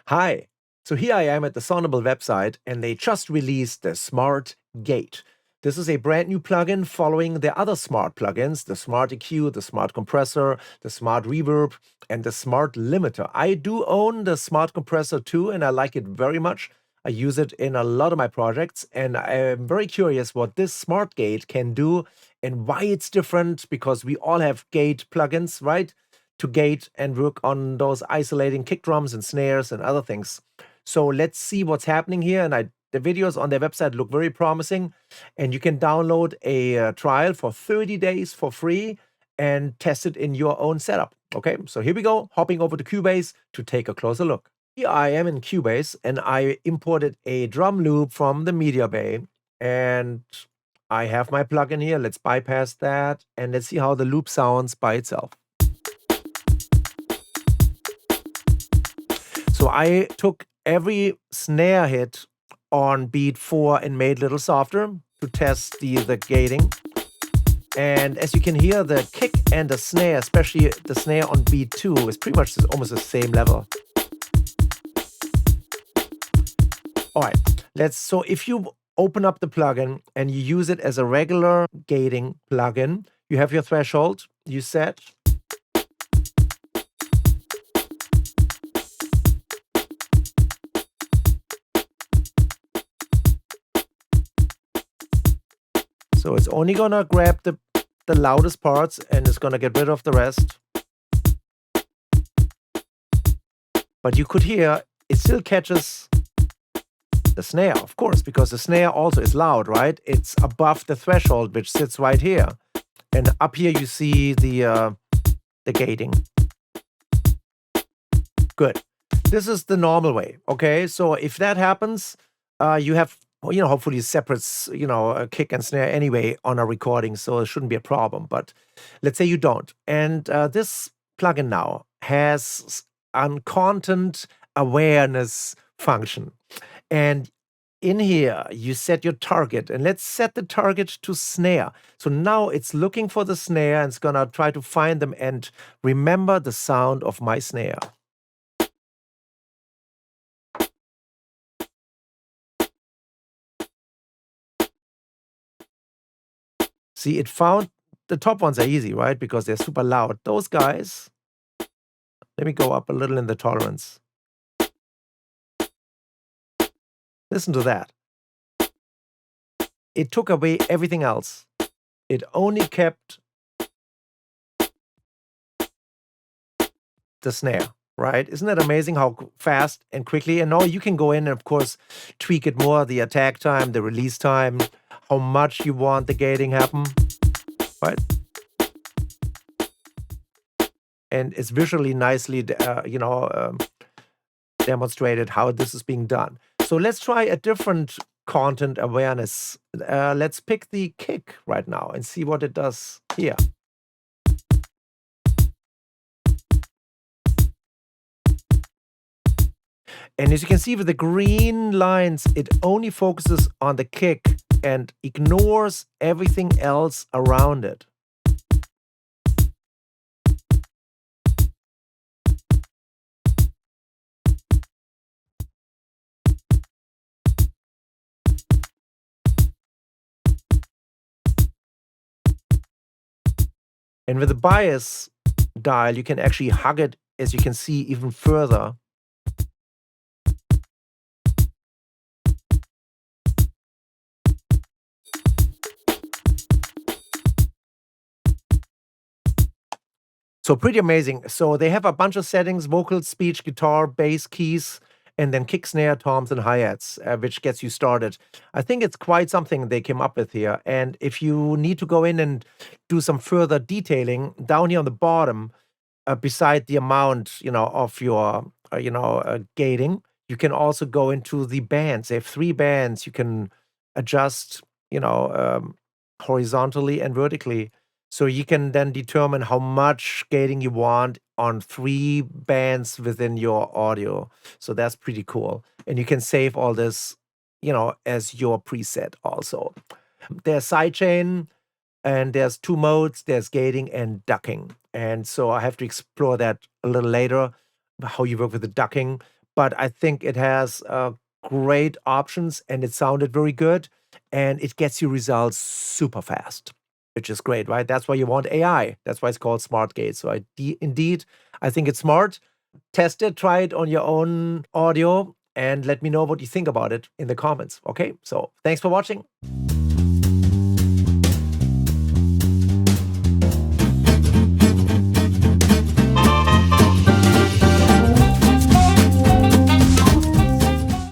Hi. So here I am at the Sonible website, and they just released the Smart Gate. This is a brand new plugin following the other smart plugins, the Smart EQ, the Smart Compressor, the Smart Reverb, and the Smart Limiter. I do own the Smart Compressor too, and I like it very much. I use it in a lot of my projects, and I'm very curious what this Smart Gate can do and why it's different, because we all have gate plugins, right? To gate and work on those isolating kick drums and snares and other things. So let's see what's happening here. And the videos on their website look very promising. And you can download a trial for 30 days for free and test it in your own setup. Okay, so here we go, hopping over to Cubase to take a closer look. Here I am in Cubase, and I imported a drum loop from the media bay. And I have my plugin here. Let's bypass that. And let's see how the loop sounds by itself. So I took every snare hit on beat 4 and made a little softer to test the gating. And as you can hear, the kick and the snare, especially the snare on beat 2, is pretty much almost the same level. All right, so if you open up the plugin and you use it as a regular gating plugin, you have your threshold you set. So it's only gonna grab the loudest parts and it's gonna get rid of the rest. But you could hear it still catches the snare, of course, because the snare also is loud, right? It's above the threshold, which sits right here. And up here you see the gating. Good. This is the normal way, okay? So if that happens, you have, hopefully separate, a kick and snare anyway on a recording, so it shouldn't be a problem. But let's say you don't. And this plugin now has a content awareness function. And in here, you set your target, and let's set the target to snare. So now it's looking for the snare, and it's gonna try to find them and remember the sound of my snare. See, it found the top ones are easy, right? Because they're super loud. Those guys, let me go up a little in the tolerance. Listen to that. It took away everything else. It only kept the snare, right? Isn't that amazing how fast and quickly? And now you can go in and, of course, tweak it more, the attack time, the release time, how much you want the gating happen, right? And it's visually nicely, demonstrated how this is being done. So let's try a different content awareness. Let's pick the kick right now and see what it does here. And as you can see with the green lines, it only focuses on the kick and ignores everything else around it. And with the bias dial, you can actually hug it, as you can see, even further. So pretty amazing. So they have a bunch of settings: vocal, speech, guitar, bass, keys, and then kick, snare, toms, and hi-hats, which gets you started. I think it's quite something they came up with here. And if you need to go in and do some further detailing, down here on the bottom, beside the amount, of your, gating, you can also go into the bands. They have 3 bands you can adjust, horizontally and vertically. So you can then determine how much gating you want on 3 bands within your audio. So that's pretty cool. And you can save all this, as your preset also. There's sidechain, and there's 2 modes. There's gating and ducking. And so I have to explore that a little later, how you work with the ducking. but I think it has great options and it sounded very good and it gets you results super fast, which is great, right? That's why you want AI. That's why it's called Smart Gate. So indeed, I think it's smart. Test it, try it on your own audio, and let me know what you think about it in the comments. Okay, so thanks for watching.